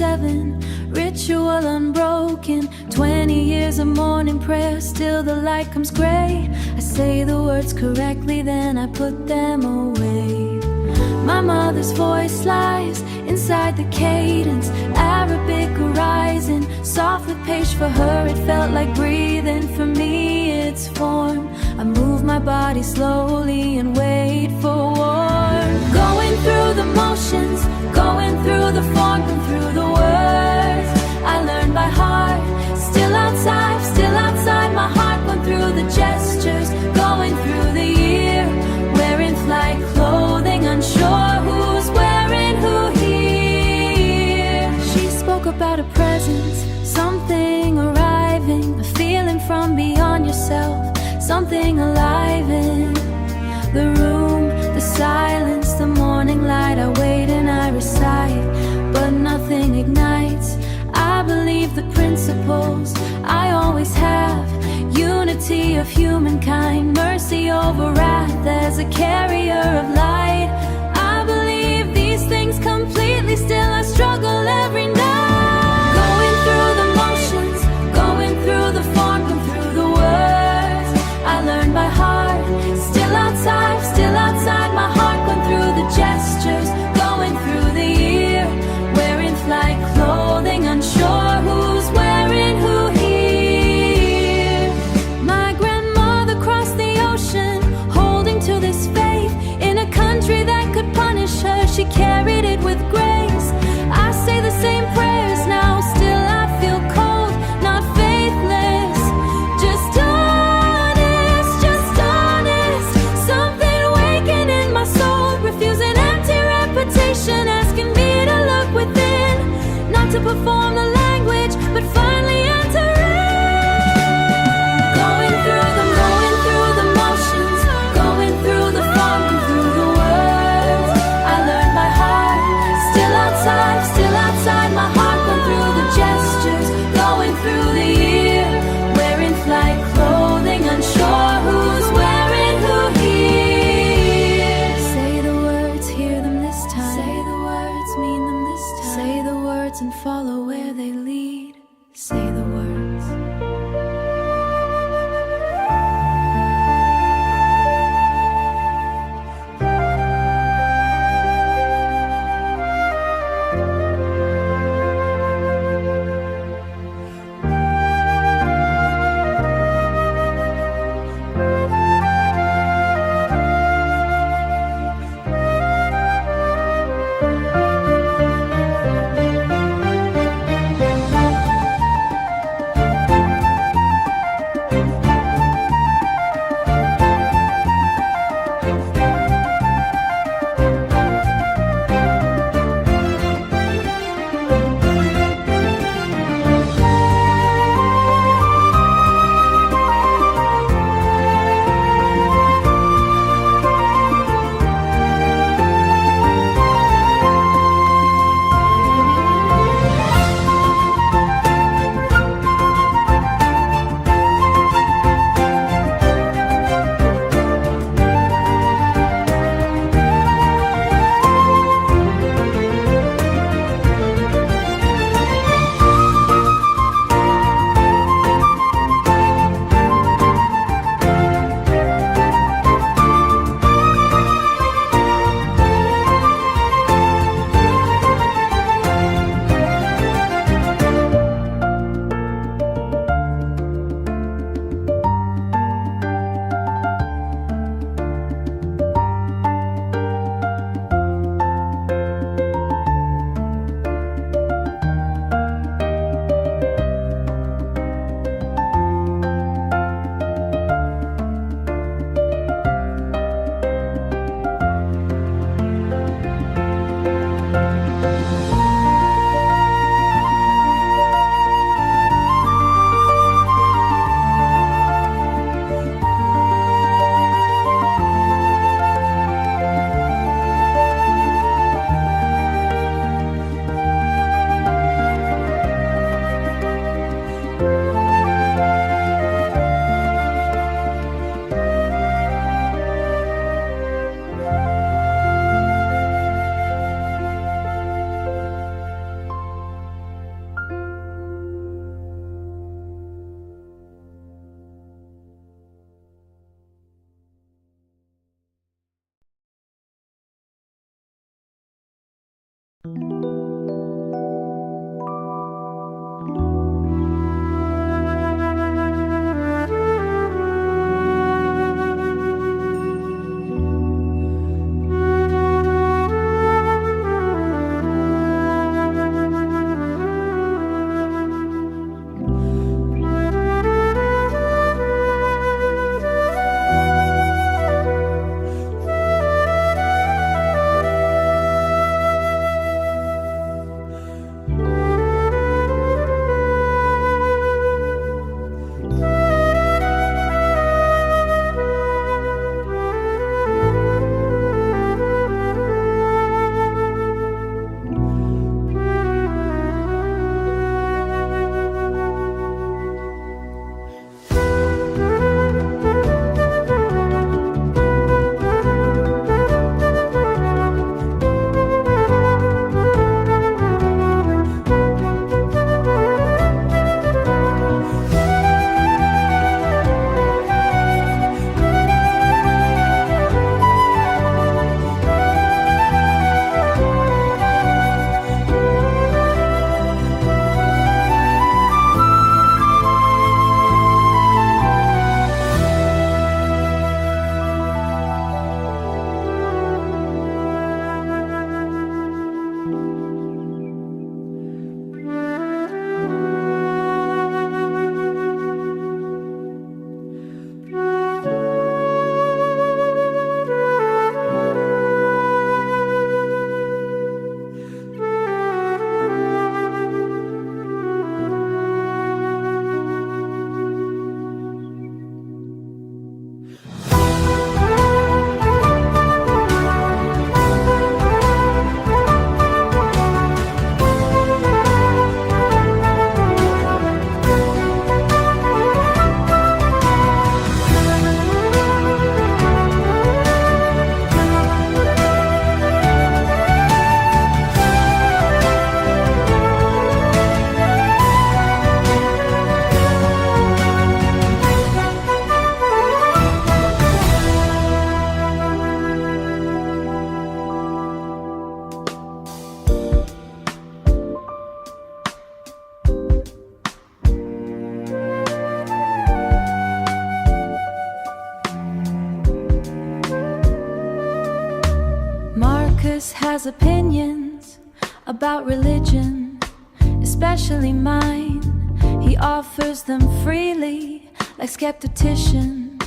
7, ritual unbroken. 20 years of morning prayer, still the light comes gray. I say the words correctly, then I put them away. My mother's voice lies inside the cadence, Arabic horizon, soft with page. For her it felt like breathing, for me it's form. I move my body slowly and wait for warmth. Going through the motions, going through the form and through the words I learned by heart. Still outside my heart, going through the gestures, going through the year, wearing flight clothing, unsure who's wearing who here. She spoke about a presence, something arriving, a feeling from beyond yourself, something alive in the room, the silence, the morning light. I wait and I recite, but nothing ignites. I believe the principles I always have, unity of humankind, mercy over wrath as a carrier of light. I believe these things completely, still I struggle every night. Going through the motions, going through the form and through the words I learned by heart. Still outside my heart, going through the gestures, going through the year, wearing flight clothing, unsure who's wearing who here. My grandmother crossed the ocean, holding to this faith in a country that could punish her. She carried it with grace. I say the same prayers Marcus has opinions about religion, especially mine. He offers them freely, like skeptician.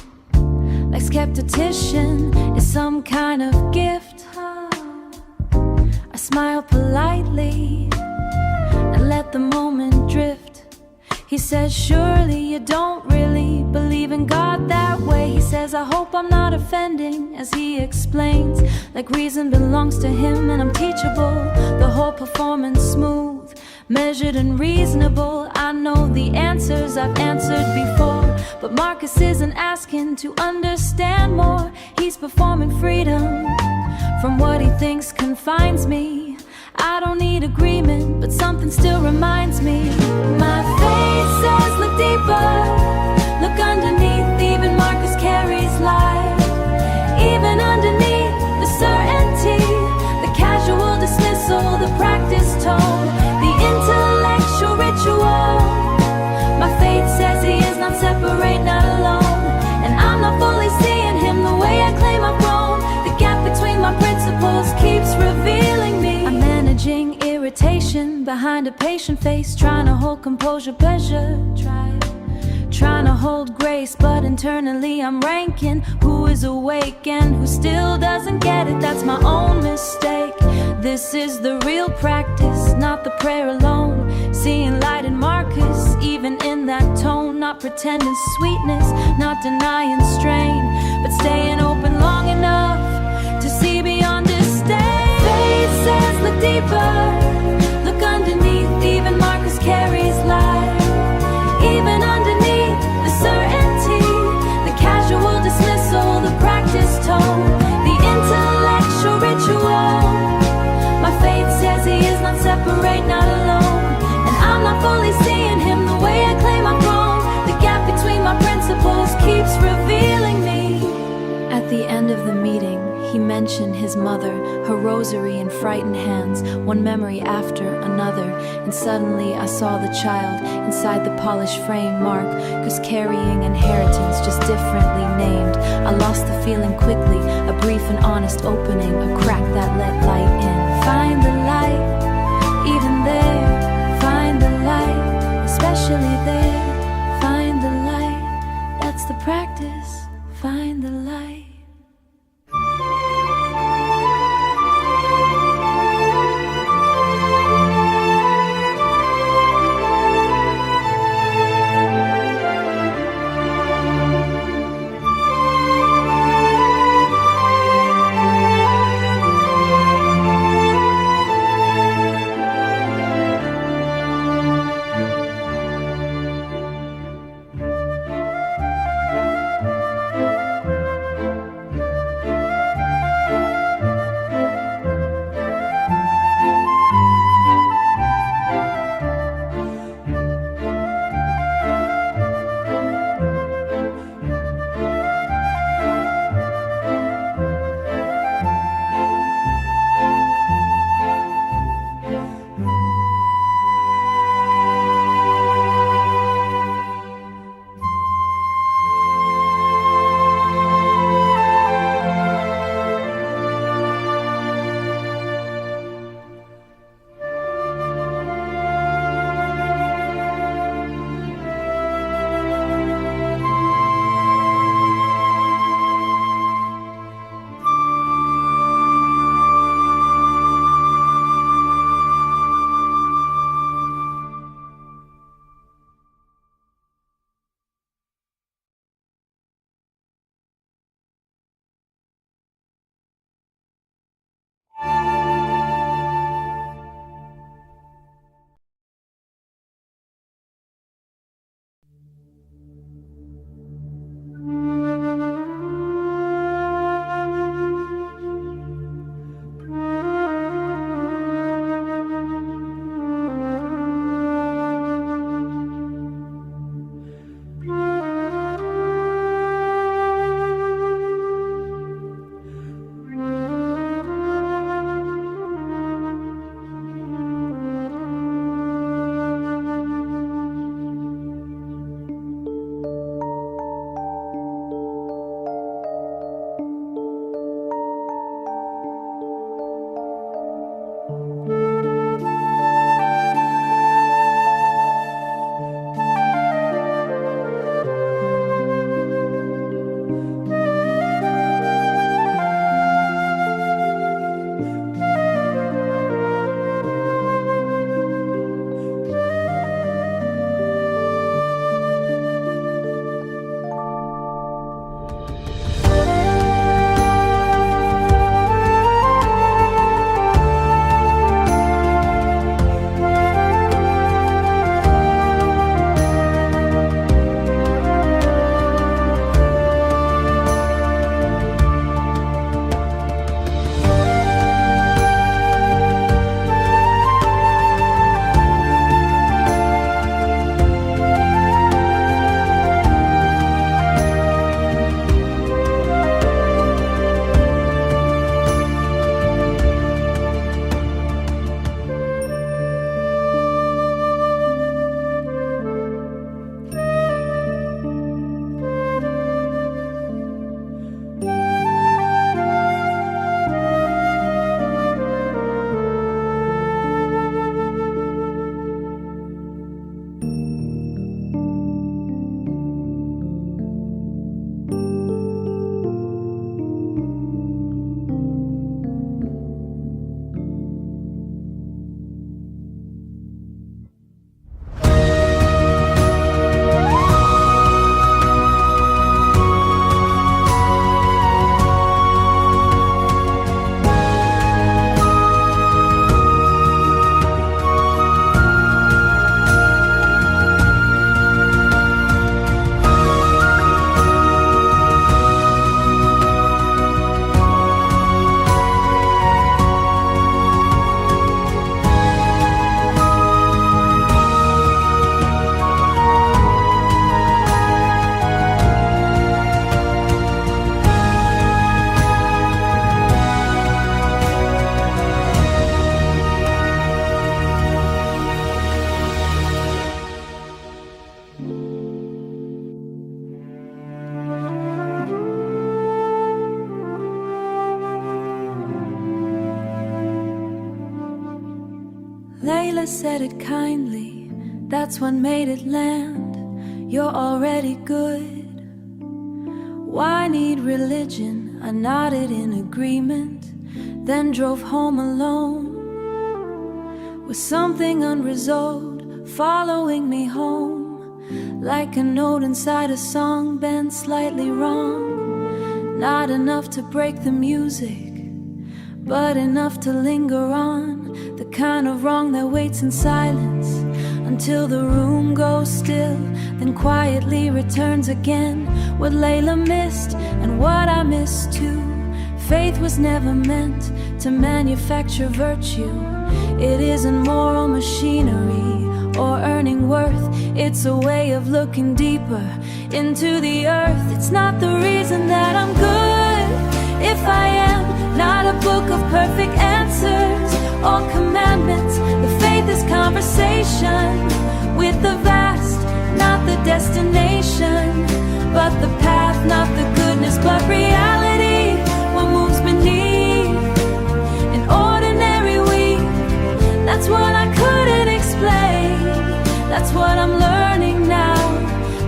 Like skeptician is some kind of gift. I smile politely and let the moment drift. He says, surely you don't really believe in God that way. He says, I hope I'm not offending, as he explains, like reason belongs to him and I'm teachable. The whole performance smooth, measured and reasonable. I know the answers I've answered before, but Marcus isn't asking to understand more. He's performing freedom from what he thinks confines me. I don't need agreement, but something still reminds me. My face says look deeper, look underneath. Even Marcus carries light, even underneath the certainty, the casual dismissal, the practice tone, the intellectual ritual. My faith says he is not separate, not alone, and I'm not fully seeing him the way I claim I've grown. The gap between my principles keeps revealing me. I'm managing irritation behind a patient face, trying to hold composure, pleasure, trying to hold grace, but internally I'm ranking who is awake and who still doesn't get it. That's my own mistake. This is the real practice, not the prayer alone. Seeing light in Marcus, even in that tone. Not pretending sweetness, not denying strain, but staying open long enough to see beyond disdain. Faith says look deeper, look underneath. Even Marcus carries light, even underneath the certainty, the casual dismissal, the practice tone, the intellectual ritual. My faith says he is not separate, not alone, and I'm not fully seeing him the way I claim I've grown. The gap between my principles keeps revealing mention his mother, her rosary and frightened hands, one memory after another. And suddenly I saw the child inside the polished frame, Mark, 'cause carrying inheritance just differently named. I lost the feeling quickly, a brief and honest opening, a crack that let light in. Find the light, even there, find the light, especially there. Find the light, that's the practice, find the light. Layla said it kindly, that's what made it land. You're already good. Why need religion? I nodded in agreement, then drove home alone with something unresolved following me home, like a note inside a song bent slightly wrong. Not enough to break the music, but enough to linger on, the kind of wrong that waits in silence until the room goes still, then quietly returns again. What Layla missed and what I missed too. Faith was never meant to manufacture virtue. It isn't moral machinery or earning worth. It's a way of looking deeper into the earth. It's not the reason that I'm good if I am not a book of perfect answers or commandments. The faith is conversation with the vast, not the destination, but the path, not the goodness, but reality. What moves beneath an ordinary week, that's what I couldn't explain. That's what I'm learning now.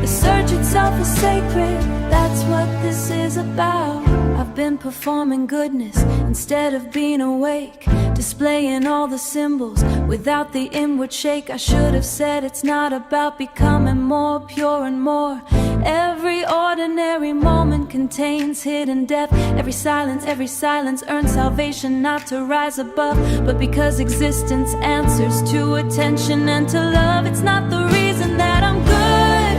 The search itself is sacred, that's what this is about. I've been performing goodness instead of being awake, displaying all the symbols without the inward shake. I should have said it's not about becoming more pure and more. Every ordinary moment contains hidden depth. Every silence earns salvation, not to rise above, but because existence answers to attention and to love. It's not the reason that I'm good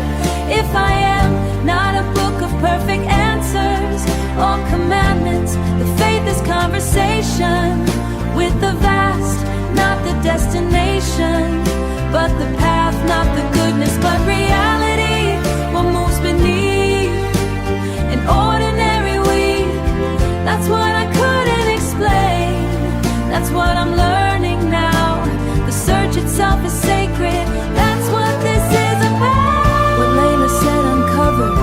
if I am not a book of perfect answers or commandments. The faith is conversation with the vast, not the destination, but the path, not the goodness, but reality. What moves beneath an ordinary week, that's what I couldn't explain. That's what I'm learning now. The search itself is sacred, that's what this is about. What Layla said uncovered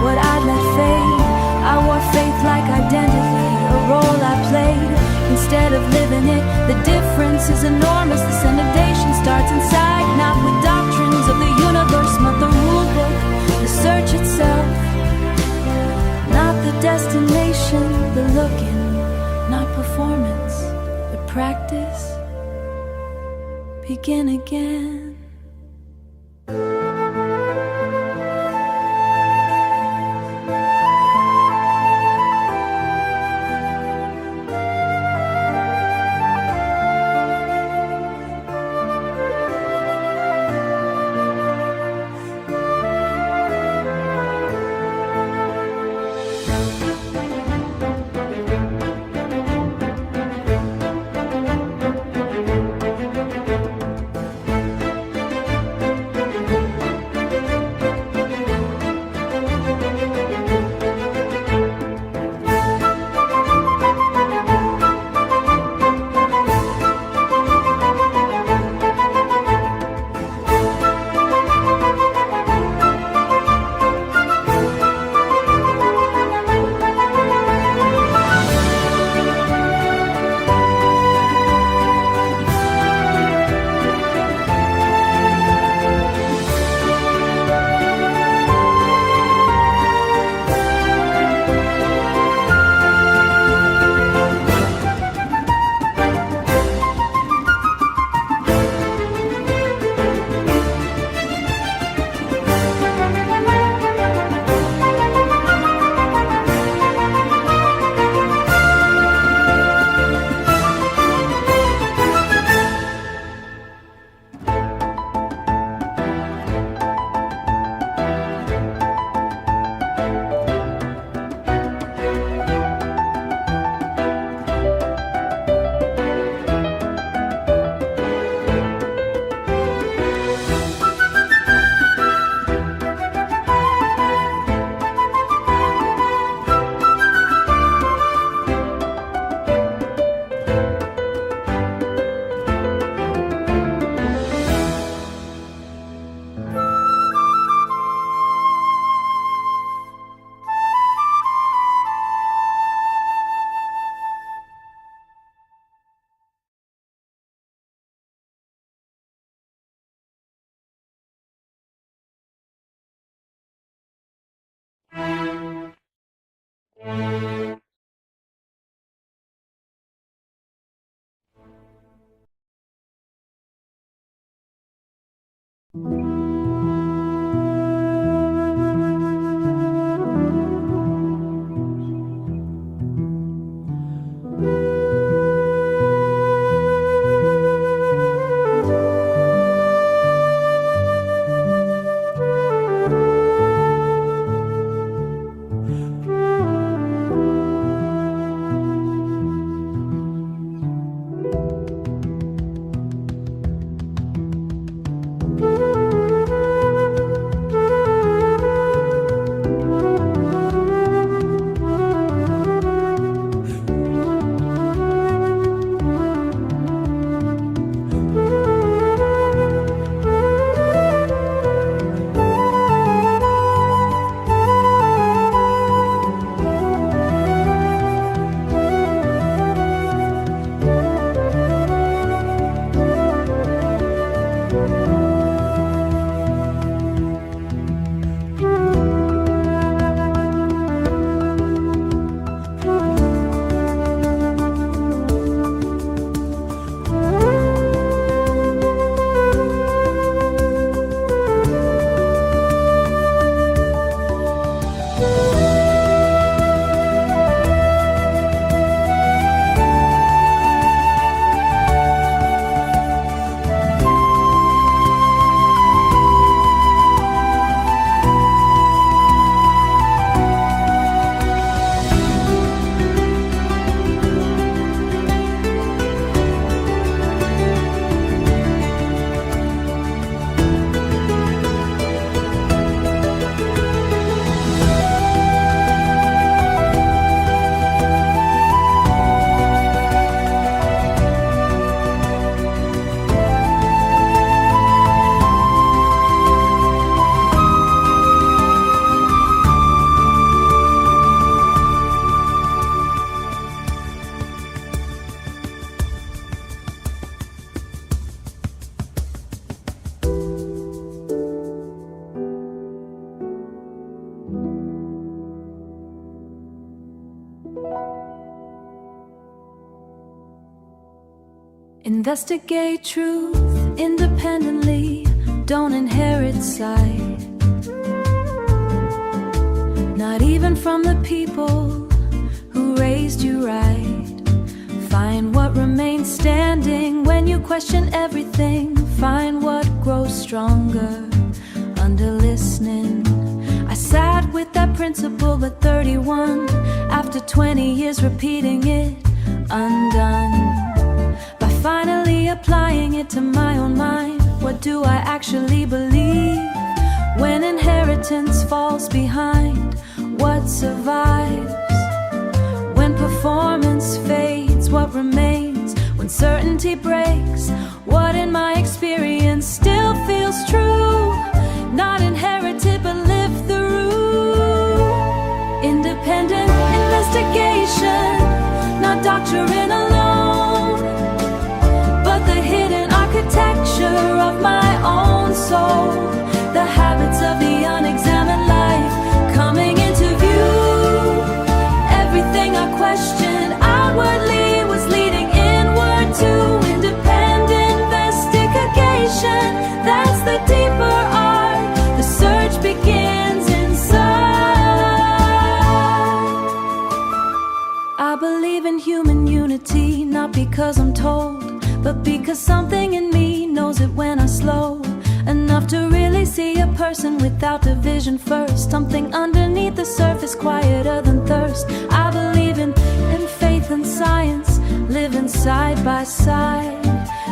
what I'd let fade. I wore faith like identity, a role I played instead of living it. The difference is enormous. This inundation starts inside, not with doctrines of the universe, not the rule book. The search itself, not the destination. The looking, not performance, but practice. Begin again. Investigate truth independently, don't inherit sight, not even from the people who raised you right. Find what remains standing when you question everything. Find what grows stronger under listening. I sat with that principle at 31, after 20 years repeating it, undone. By finally applying it to my own mind, what do I actually believe? When inheritance falls behind, what survives? When performance fades, what remains? When certainty breaks, what in my experience still feels true? Not inherited but lived through. Independent investigation, not doctrine alone, but the hidden architecture of my own soul. The habits of the unexamined life coming into view. Everything I questioned outwardly was leading inward to independent investigation. That's the deeper art. The search begins inside. I believe in human unity, not because I'm told, but because something in me knows it when I slow enough to really see a person without division first. Something underneath the surface quieter than thirst. I believe in faith and science, living side by side,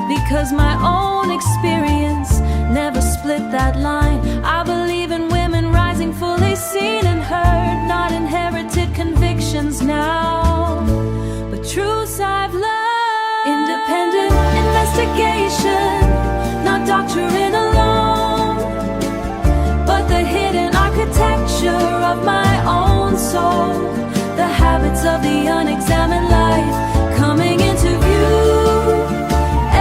because my own experience never split that line. I believe in women rising fully seen and heard, not inherited convictions now, but truths I've learned. Independent investigation, not doctrine alone, but the hidden architecture of my own soul. The habits of the unexamined life coming into view.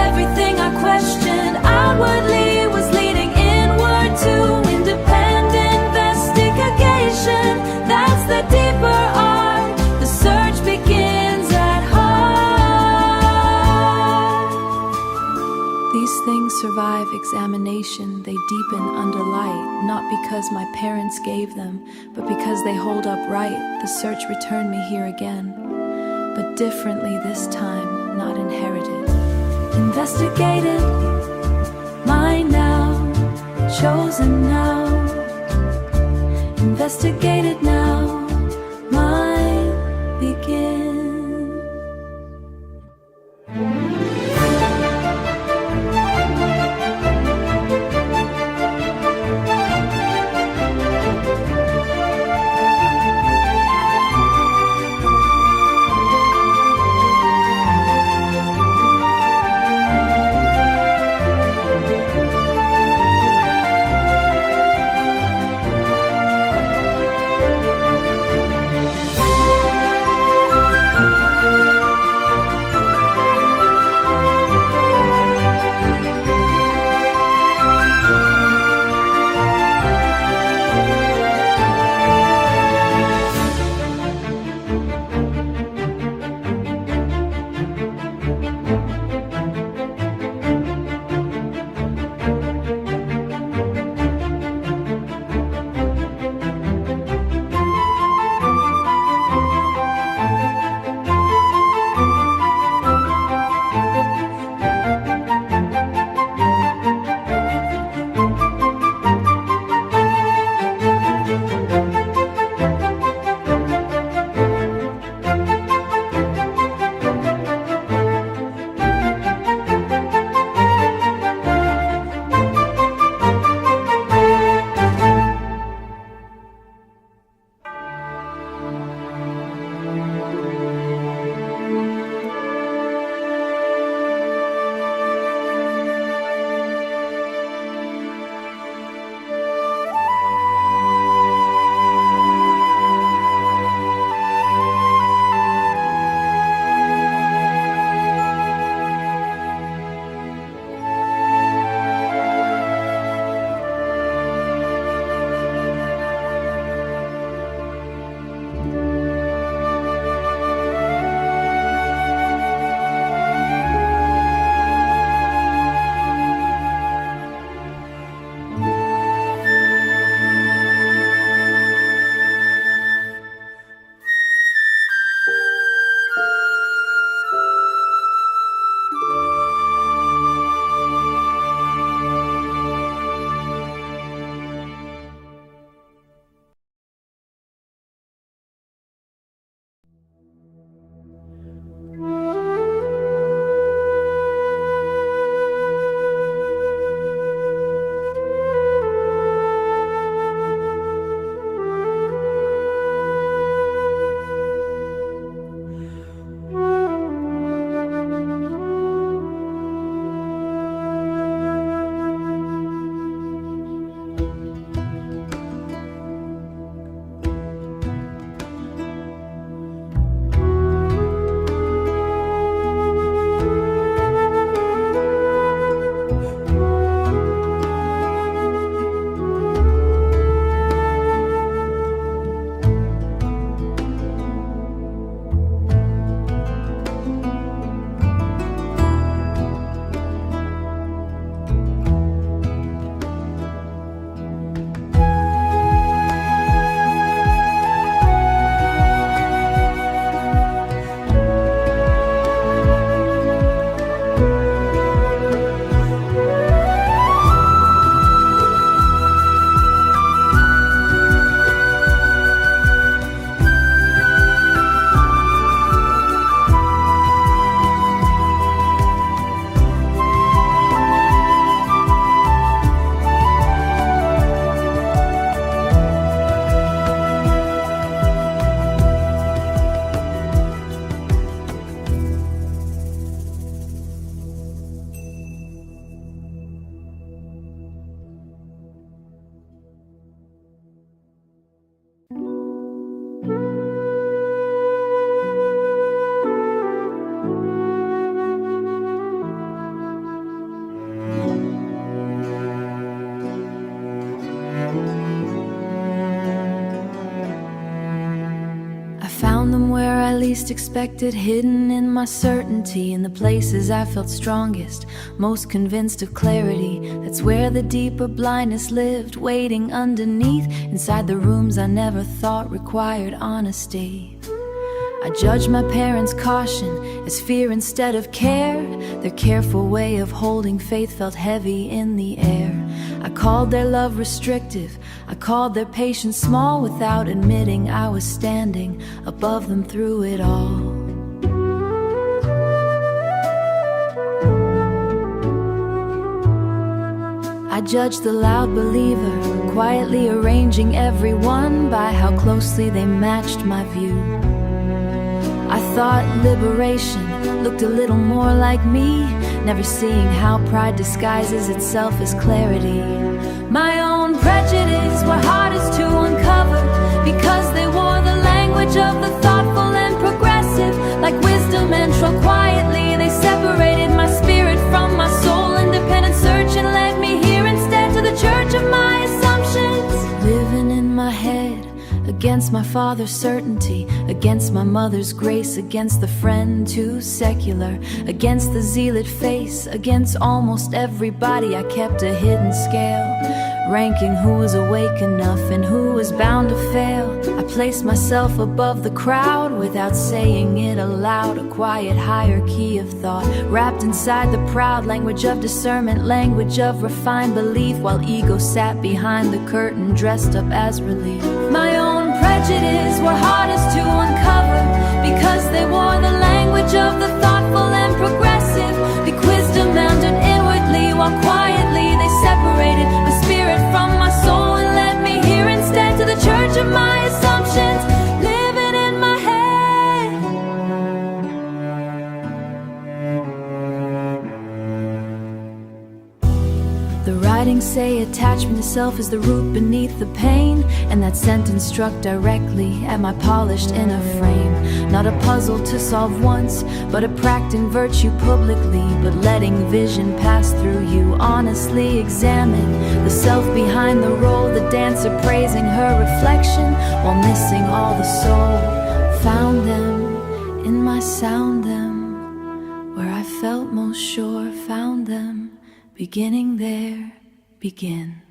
Everything I questioned outwardly was leading inward to independent investigation. That's the deeper art. The search begins at heart. These things survive examination. They deepen under light, not because my parents gave them, but because they hold up right. The search returned me here again, but differently this time, not inherited. Investigated, mine now, chosen now. Investigated now, mine begin. found them where I least expected, hidden in my certainty, in the places I felt strongest, most convinced of clarity. That's where the deeper blindness lived, waiting underneath, inside the rooms I never thought required honesty. I judged my parents' caution as fear instead of care. Their careful way of holding faith felt heavy in the air. I called their love restrictive, I called their patience small, without admitting I was standing above them through it all. I judged the loud believer, quietly arranging everyone by how closely they matched my view. I thought liberation looked a little more like me, never seeing how pride disguises itself as clarity. My own prejudices were hardest to uncover, because they wore the language of the thoughtful and progressive. Like wisdom and troll, quietly they separated my spirit from my soul. Independent search and led me here instead, to the church of my assumptions. Living in my head, against my father's certainty, against my mother's grace, against the friend too secular, against the zealot face, against almost everybody. I kept a hidden scale, ranking who was awake enough and who was bound to fail. I placed myself above the crowd without saying it aloud, a quiet hierarchy of thought, wrapped inside the proud language of discernment, language of refined belief, while ego sat behind the curtain, dressed up as relief. My own prejudices were hardest to uncover, because they wore the language of the thoughtful and progressive. Big wisdom mounted inwardly, while quietly they separated my spirit from my soul and led me here instead, to the church of my assumptions. Living in my head. The writings say attachment to self is the root beneath the pain, and that sentence struck directly at my polished inner frame. Not a puzzle to solve once, but a practicing virtue publicly, but letting vision pass through you. Honestly examine the self behind the role, the dancer praising her reflection while missing all the soul. Found them in my sound them, where I felt most sure. Found them beginning there, begin.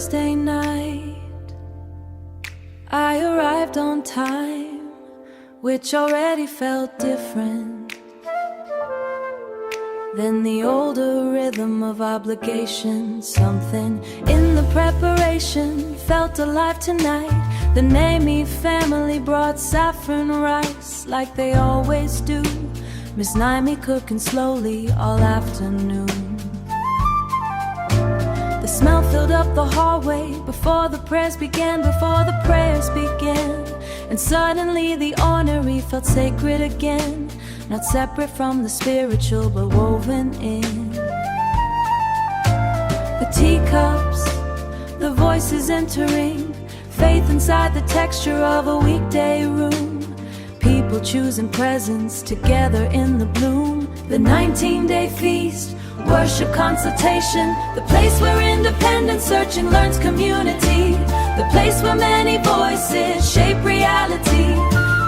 Thursday night, I arrived on time, which already felt different than the older rhythm of obligation. Something in the preparation felt alive tonight. The Naimi family brought saffron rice like they always do. Miss Naimi cooking slowly all afternoon. The smell filled up the hallway before the prayers began, And suddenly the ornery felt sacred again, not separate from the spiritual but woven in. The teacups, the voices entering, faith inside the texture of a weekday room. People choosing presents together in the bloom. The 19-day feast, worship consultation, the place where independent searching learns community, the place where many voices shape reality.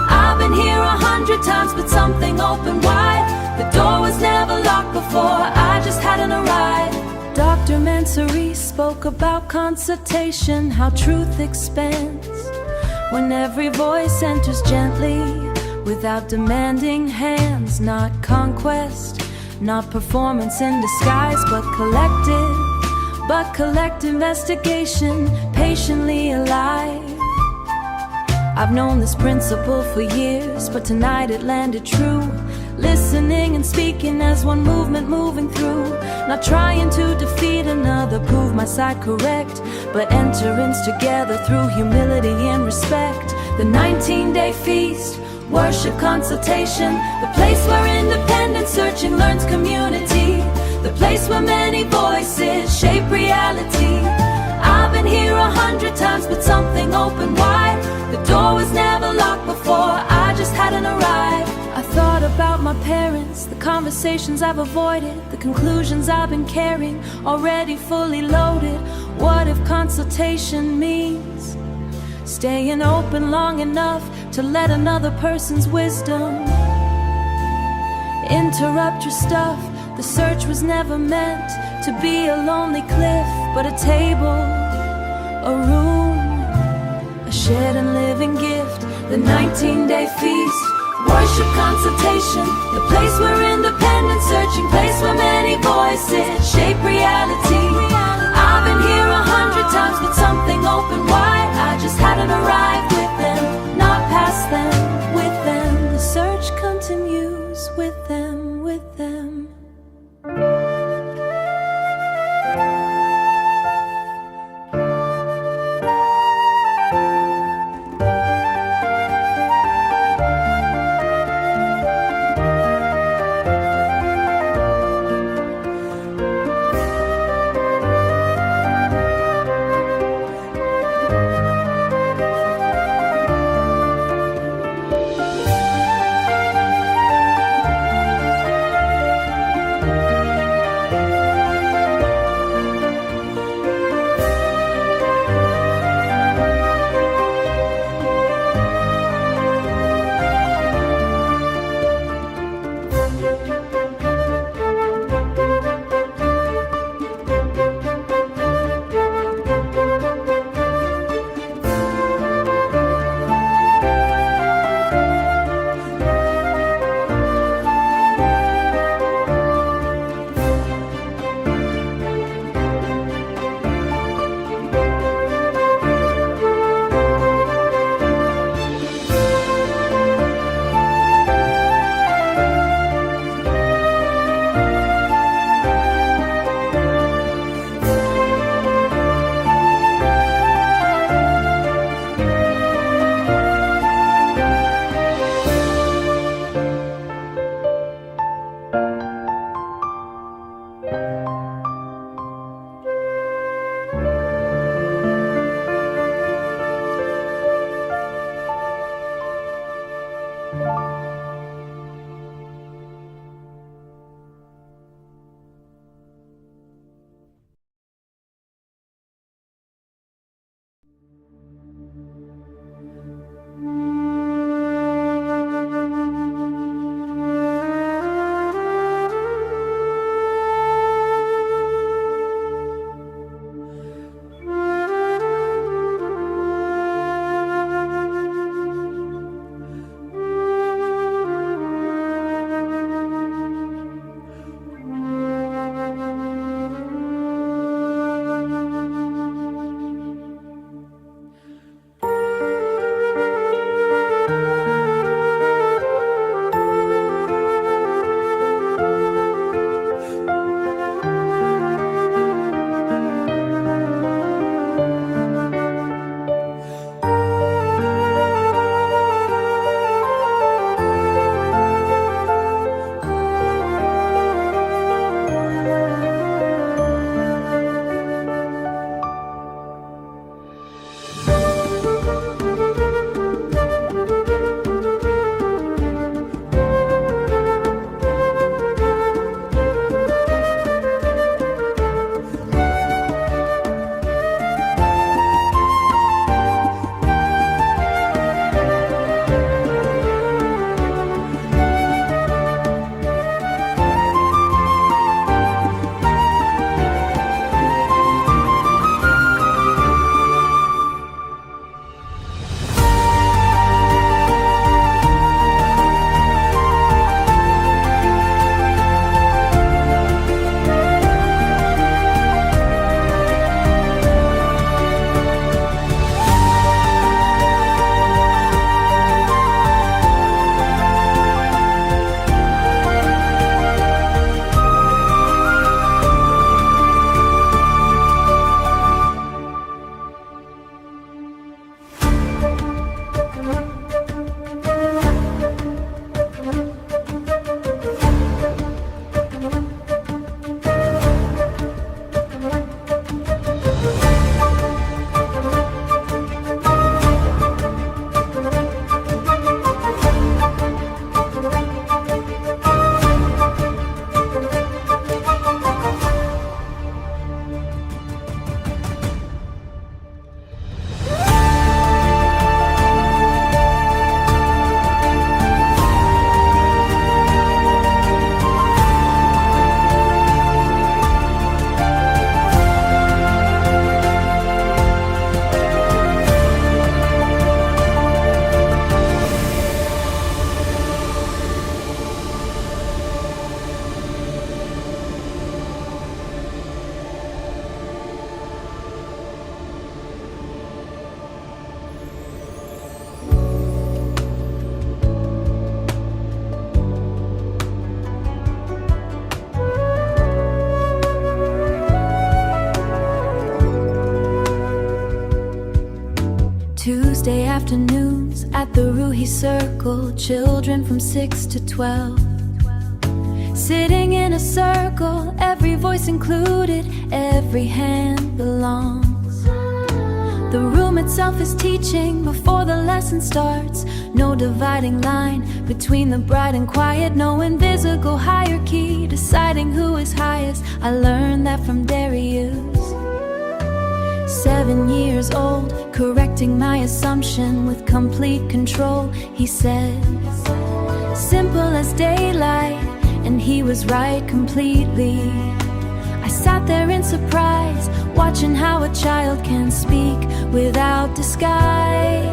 I've been here 100 times, but something opened wide. The door was never locked before, I just hadn't arrived. Dr. Mansouri spoke about consultation, how truth expands when every voice enters gently, without demanding hands. Not conquest, not performance in disguise, but collect investigation, patiently alive. I've known this principle for years, but tonight it landed true. Listening and speaking as one movement moving through, not trying to defeat another, prove my side correct, but enterance together through humility and respect. The 19-day feast, worship consultation, the place where independent searching learns community, the place where many voices shape reality. I've been here 100 times, but something opened wide. The door was never locked before, I just hadn't arrived. I thought about my parents, the conversations I've avoided, the conclusions I've been carrying, already fully loaded. What if consultation means staying open long enough to let another person's wisdom interrupt your stuff? The search was never meant to be a lonely cliff, but a table, a room, a shared and living gift. The 19-day feast, worship consultation, the place where independent searching, place where many voices shape reality. I've been here 100 times, but something opened wide. I just hadn't arrived with them, not past them, with them. The search continues with them, with them. Tuesday afternoons at the Ruhi Circle, children from 6 to 12, sitting in a circle, every voice included, every hand belongs. The room itself is teaching before the lesson starts. No dividing line between the bright and quiet, no invisible hierarchy deciding who is highest. I learned that from Darius. 7 years old, correcting my assumption with complete control. He said, simple as daylight, and he was right completely. I sat there in surprise, watching how a child can speak without disguise.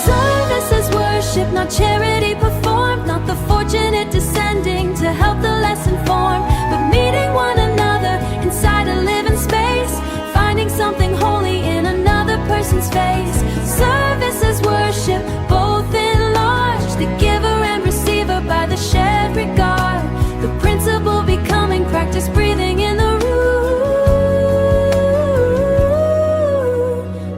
Service as worship, not charity performed, not the fortunate descending to help the lesson form, but meeting one another inside a living space, finding something holy in another person's face. Service as worship, both enlarged, the giver and receiver by the shared regard. The principle becoming practice, breathing in the room.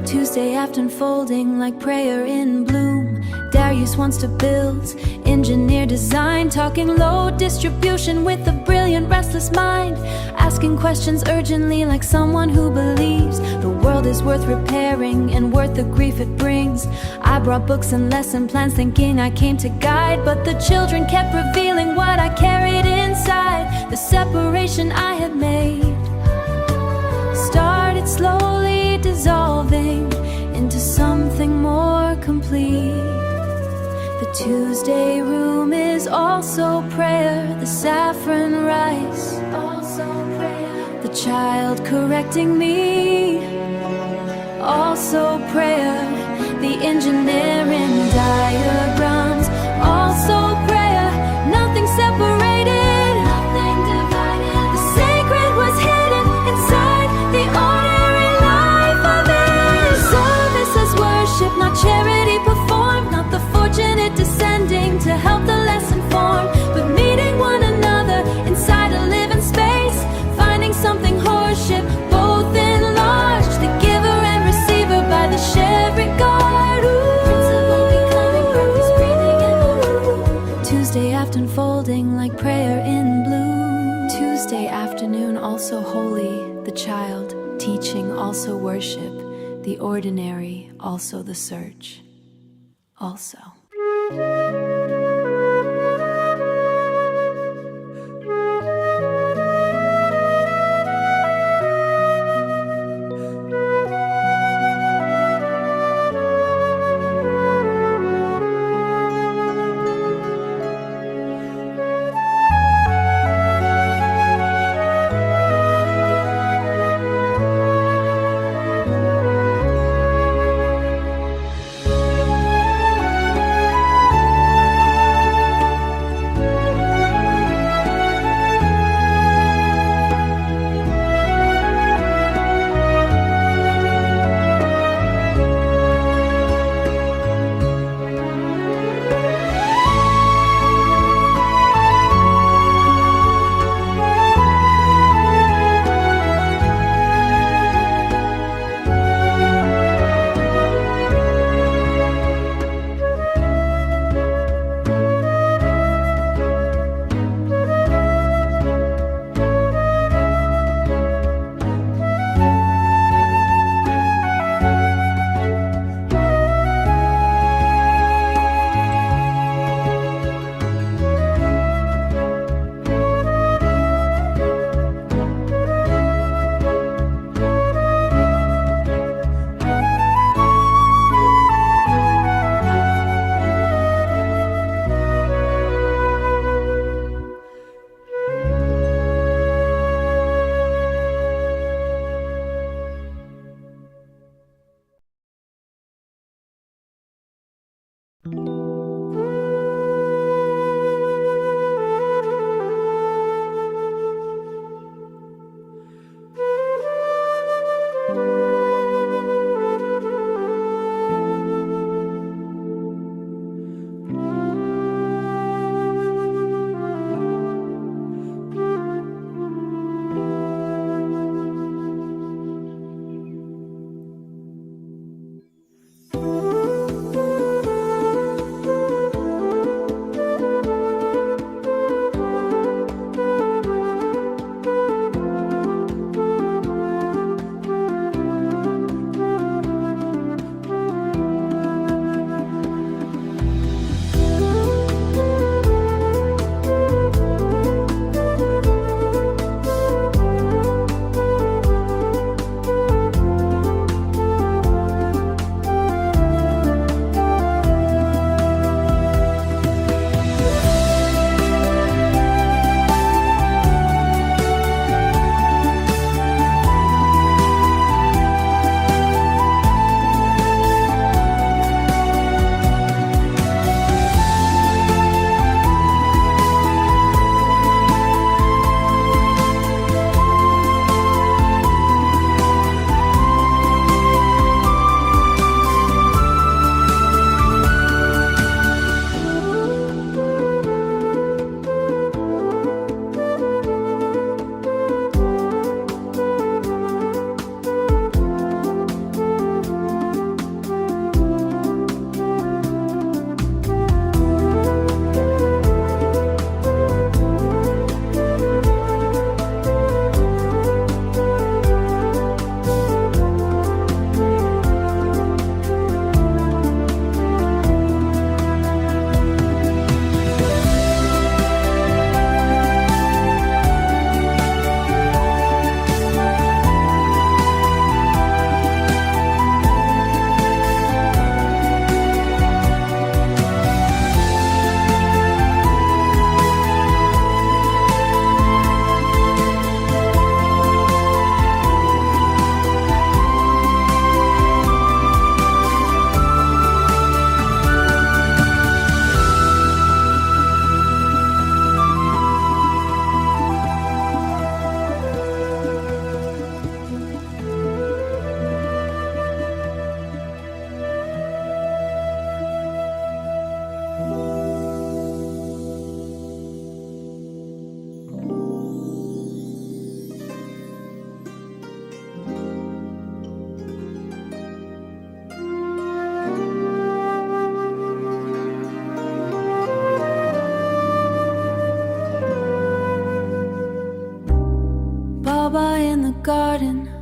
Tuesday after unfolding like prayer in bloom. Darius wants to build, engineer design, talking load distribution with a brilliant restless mind, asking questions urgently like someone who believes the world is worth repairing and worth the grief it brings. I brought books and lesson plans thinking I came to guide, but the children kept revealing what I carried inside. The separation I had made started slowly dissolving into something more complete. The Tuesday room is also prayer, the saffron rice, also prayer. The child correcting me, also prayer. The engineering diagrams, also prayer. Nothing separated, nothing divided. The sacred was hidden inside the ordinary life of it. Service as worship, not charity performed, not the fortunate descending to help the lesson form, but meeting one another inside a living space, finding something worship, both enlarged, the giver and receiver by the shared regard. Principle becoming practice, breathing in the room. Tuesday after unfolding like prayer in bloom. Tuesday afternoon also holy, the child teaching also worship, the ordinary also the search, also.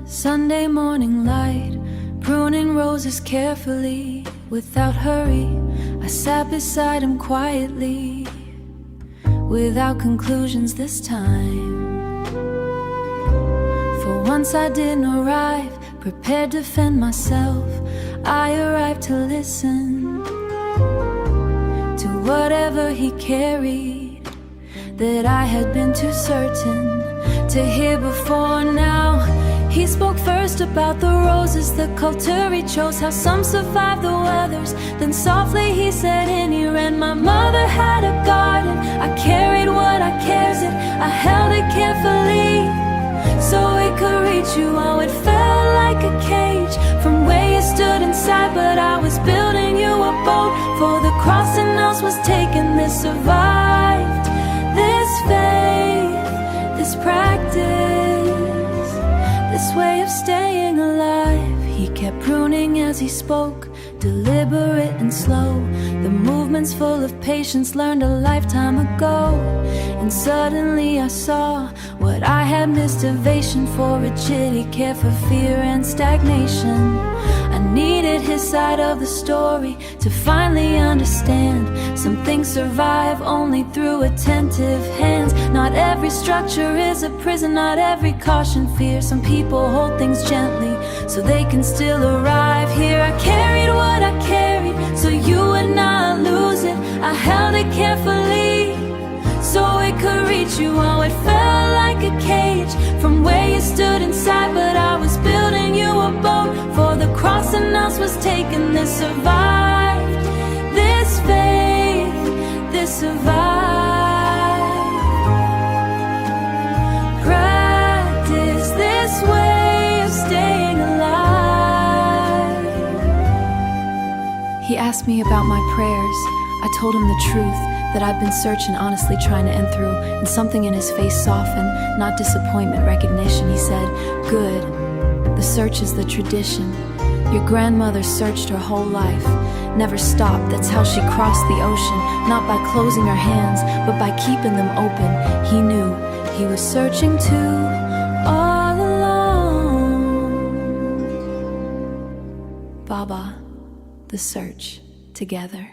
Sunday morning light, pruning roses carefully, without hurry. I sat beside him quietly, without conclusions this time. For once I didn't arrive prepared to defend myself. I arrived to listen to whatever he carried, that I had been too certain to hear before now. He spoke first about the roses the culture he chose, how some survived the weathers. Then softly he said, in here, and my mother had a garden. I carried what I cares it, I held it carefully, so it could reach you. Oh, it felt like a cage from where you stood inside, but I was building you a boat, for the crossing else was taken. This survived, this faith, this practice, this way of staying alive. He kept pruning as he spoke, deliberate and slow. The movements full of patience, learned a lifetime ago. And suddenly I saw what I had missed: ovation for rigidity, care for fear and stagnation. I needed his side of the story to finally understand. Some things survive only through attentive hands. Not every structure is a prison, not every caution fear. Some people hold things gently so they can still arrive here. I carried what I carried so you would not lose it. I held it carefully so it could reach you. Oh, it felt like a cage from where you stood inside, but I was building you a boat, for the crossing else was taken. This survived, this faith, this survived. Practice this way of staying alive. He asked me about my prayers. I told him the truth, that I've been searching, honestly trying to end through. And something in his face softened, not disappointment, recognition. He said, good, the search is the tradition. Your grandmother searched her whole life, never stopped. That's how she crossed the ocean, not by closing her hands, but by keeping them open. He knew he was searching too, all alone. Baba, the search, together.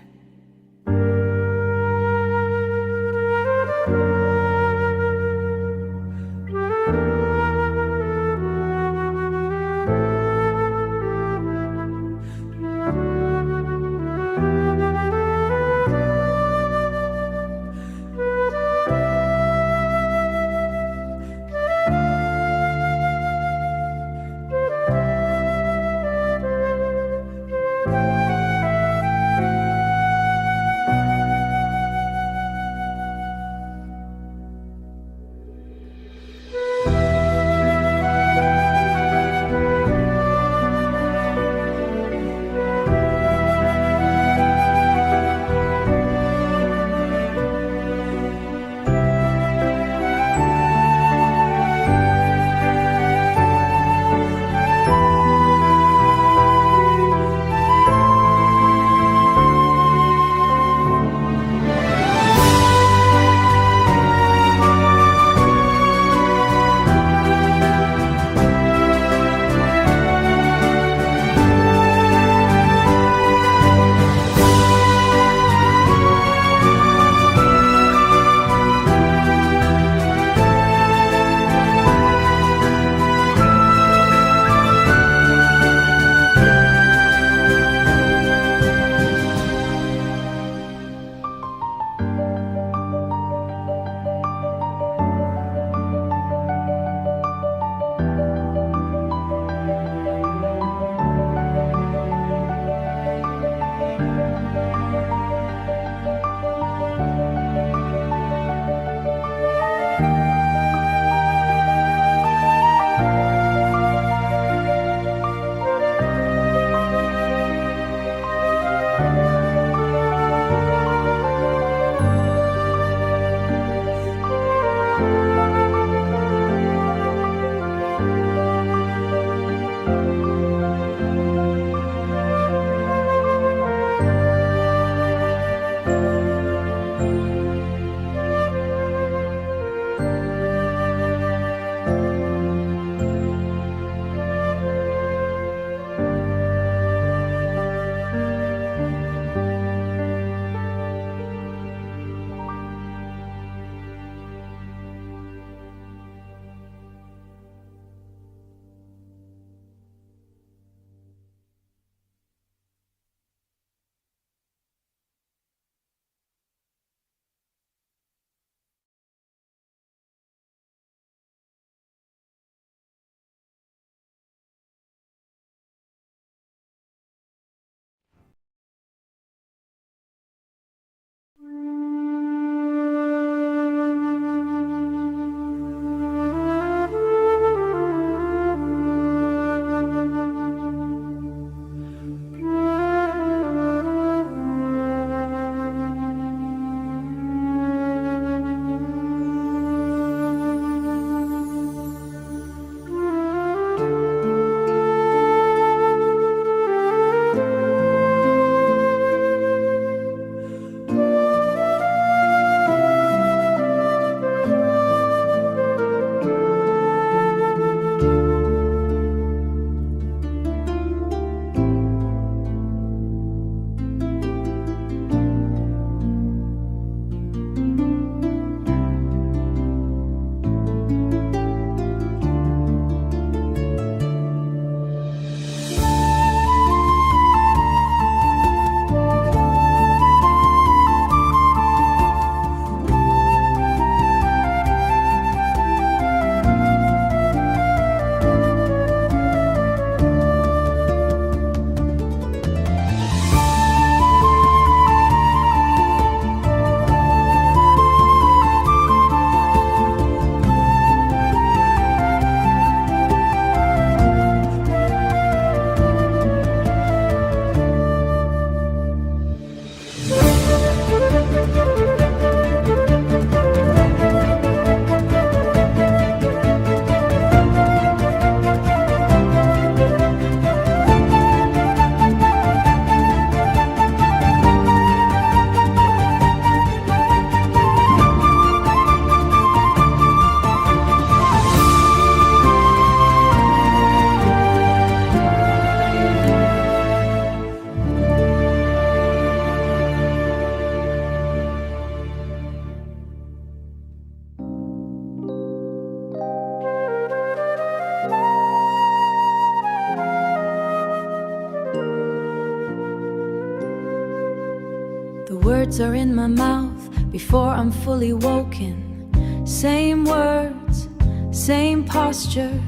words are in my mouth before I'm fully woken. Same words, same posture,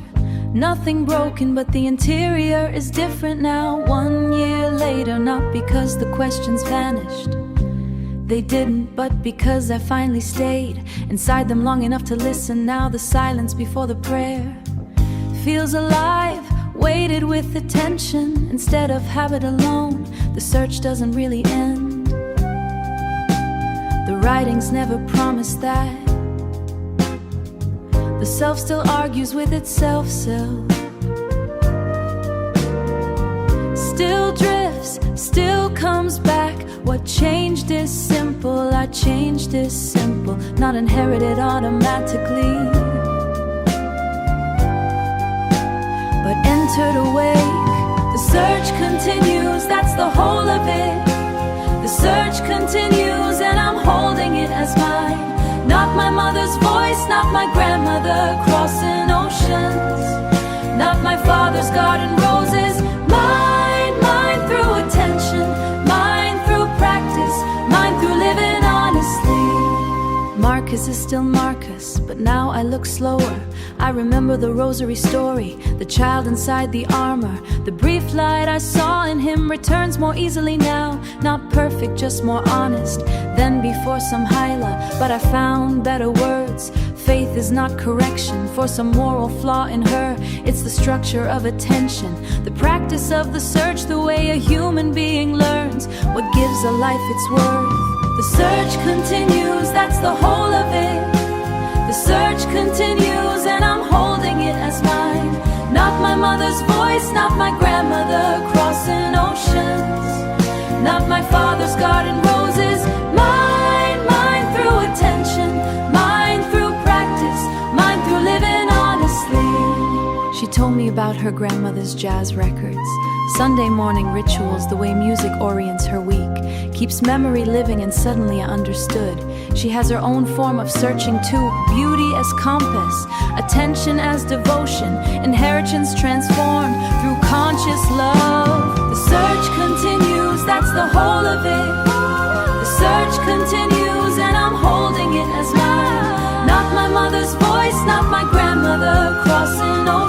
nothing broken, but the interior is different now. 1 year later, not because the questions vanished, they didn't, but because I finally stayed inside them long enough to listen. Now the silence before the prayer feels alive, weighted with attention instead of habit alone. The search doesn't really end. The writings never promised that. The self still argues with itself, still drifts, still comes back. What changed is simple, I changed is simple, not inherited automatically, but entered awake. The search continues, that's the whole of it. The search continues and I'm holding it as mine. Not my mother's voice, not my grandmother crossing oceans, not my father's garden roses. Mine through attention, mine through practice, mine through living honestly. Marcus is still Marcus, but now I look slower. I remember the rosary story, the child inside the armor. The brief light I saw in him returns more easily now. Not perfect, just more honest than before some hyla, but I found better words. Faith is not correction for some moral flaw in her. It's the structure of attention, the practice of the search, the way a human being learns what gives a life its worth. The search continues, that's the whole of it. The search continues and I'm holding it as mine. Not my mother's voice, not my grandmother crossing oceans, not my father's garden roses. Mine through attention, mine through practice, mine through living honestly. She told me about her grandmother's jazz records, Sunday morning rituals, the way music orients her week, keeps memory living, and suddenly I understood. She has her own form of searching too, beauty as compass, attention as devotion, inheritance transformed through conscious love. The search continues, that's the whole of it. The search continues and I'm holding it as mine. Not my mother's voice, not my grandmother crossing over,